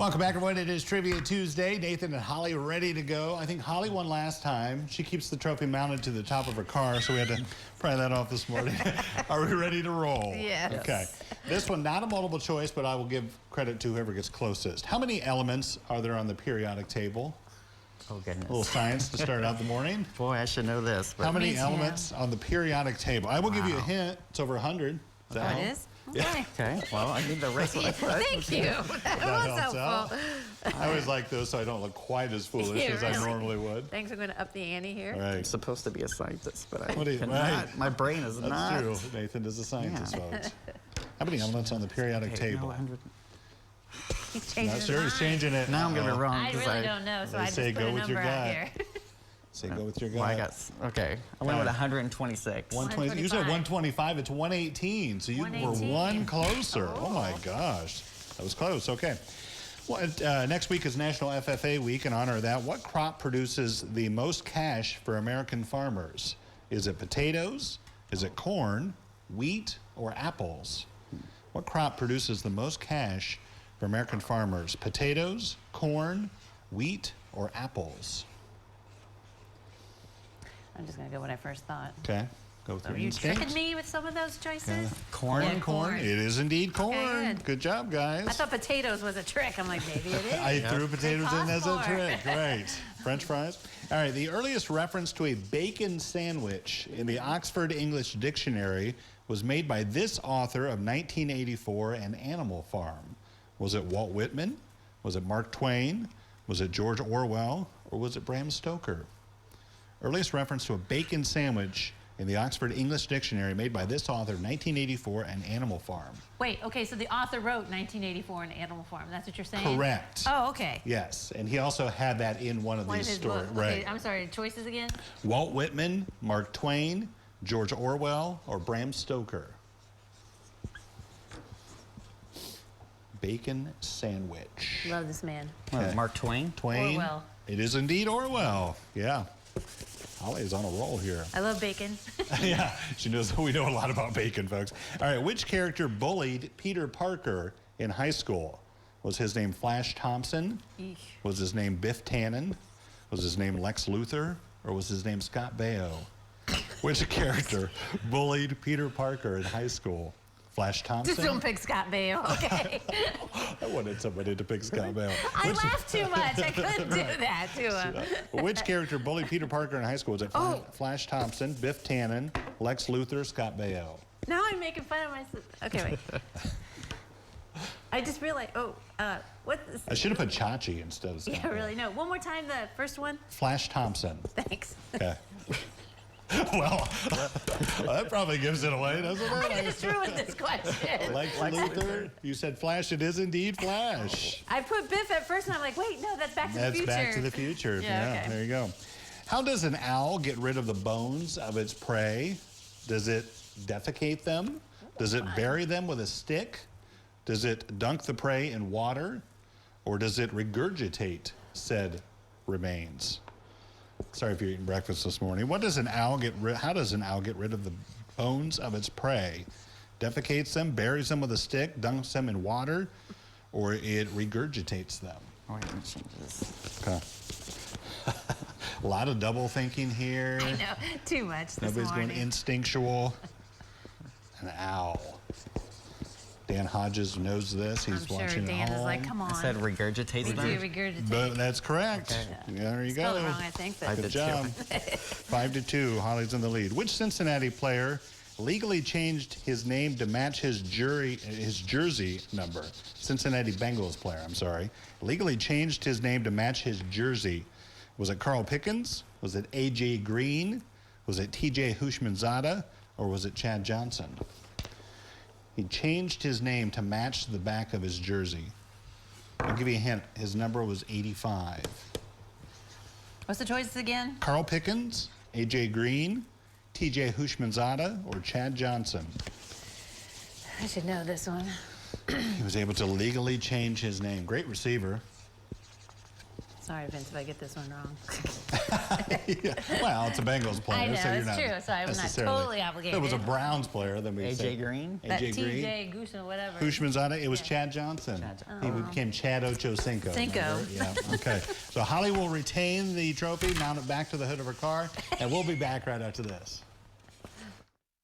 Welcome back, everyone. It is Trivia Tuesday. Nathan and Holly ready to go. I think Holly won last time. She keeps the trophy mounted to the top of her car, so we had to pry that off this morning. Are we ready to roll? Yes. Okay. This one, not a multiple choice, but I will give credit to whoever gets closest. How many elements are there on the periodic table? Oh, goodness. A little science to start out the morning. Boy, I should know this. But How many elements on the periodic table? I will give you a hint. It's over 100. Does that Oh, help? it is? Yeah. Okay. Okay, well, I need the rest of it. Thank you. That was helps out. helpful. I always like those so I don't look quite as foolish Yeah, as I really. normally would. Thanks, I'm going to up the ante here. All I'm right. supposed to be a scientist, but I What do you- cannot. right. My brain is That's not. true. Nathan is a scientist, Yeah. folks. How many elements on the periodic Okay, table? no, 100. He's changing Not his sure. He's mind. changing it. Now I'm going to be Uh-oh. wrong. I 'cause really don't know, so They I just say put go a with your number out gut. here. Say go with your gut. Well, I got, okay. I went with 126. 120. You said 125. It's 118. So you were 118. one closer. Oh my gosh. That was close. Okay. Well, next week is National FFA Week. In honor of that, what crop produces the most cash for American farmers? Is it potatoes? Is it corn, wheat, or apples? What crop produces the most cash for American farmers? Potatoes, corn, wheat, or apples? I'm just going to go what I first thought. Okay. Go with Are your you instinct. tricking me with some of those choices? Corn? Yeah, Corn. It is indeed corn. good. Good job, guys. I thought potatoes was a trick. I'm like, maybe it is. I threw potatoes in as a Phosphor. trick. Right. French fries. All right. The earliest reference to a bacon sandwich in the Oxford English Dictionary was made by this author of 1984, An Animal Farm. Was it Walt Whitman? Was it Mark Twain? Was it George Orwell? Or was it Bram Stoker? Earliest reference to a bacon sandwich in the Oxford English Dictionary made by this author, 1984, An Animal Farm. Wait, okay, so the author wrote 1984 in Animal Farm. That's what you're saying? Correct. Oh, okay. Yes, and he also had that in one of One of these his stories. books. Right. Okay, I'm sorry, choices again? Walt Whitman, Mark Twain, George Orwell, or Bram Stoker? Bacon sandwich. Love this man. Okay. Mark Twain? Twain. Orwell. It is indeed Orwell. Yeah. Holly is on a roll here. I love bacon. Yeah, she knows. We know a lot about bacon, folks. All right, which character bullied Peter Parker in high school? Was his name Flash Thompson? Eesh. Was his name Biff Tannen? Was his name Lex Luthor? Or was his name Scott Baio? Which character bullied Peter Parker in high school? Flash Thompson? Just don't pick Scott Baio, okay? I wanted somebody to pick Scott Baio. I laughed too much. I couldn't do that to him. Which character bullied Peter Parker in high school? Was it Flash Thompson, Biff Tannen, Lex Luthor, Scott Baio? Now I'm making fun of myself. Okay, wait. I just realized, what is... I should have put Chachi instead of Scott Yeah, Baio. really, no. One more time, the first one. Flash Thompson. Thanks. Okay. Well, that probably gives it away, doesn't it? I just ruined this question. Lex Luthor, you said Flash. It is indeed Flash. I put Biff at first, and I'm like, wait, no, that's Back to the That's Future. Back to the Future. Yeah, okay. There you go. How does an owl get rid of the bones of its prey? Does it defecate them? Does it bury them with a stick? Does it dunk the prey in water? Or does it regurgitate said remains? Sorry if you're eating breakfast this morning. How does an owl get rid of the bones of its prey? Defecates them, buries them with a stick, dunks them in water, or it regurgitates them? Oh, wait, let me change this. Okay. A lot of double thinking here. I know, too much this Nobody's morning. going instinctual. An owl. Dan Hodges knows this. He's I'm sure watching Dan at is home. like, come on. I said regurgitates we them. do regurgitate. But that's correct. Okay. Yeah, there you Spelled go. it wrong, I think, but I Good did job. too. 5-2. Holly's in the lead. Which Cincinnati player legally changed his name to match his jersey number? Cincinnati Bengals player, I'm sorry. Legally changed his name to match his jersey. Was it Carl Pickens? Was it A.J. Green? Was it T.J. Houshmandzadeh? Or was it Chad Johnson? He changed his name to match the back of his jersey. I'll give you a hint. His number was 85. What's the choices again? Carl Pickens, A.J. Green, T.J. Houshmandzadeh, or Chad Johnson? I should know this one. He was able to legally change his name. Great receiver. Sorry, Vince, if I get this one wrong. Yeah. Well, it's a Bengals player, I know, so you're it's not true, so I'm not necessarily- totally obligated. If it was a Browns player, then we'd say AJ Green. That AJ Green. TJ Goose or whatever. Hushman's on it. It was Yeah. Chad Johnson. Chad He became Chad Ochocinco. Cinco. remember? Yeah. Okay. So Holly will retain the trophy, mount it back to the hood of her car, and we'll be back right after this.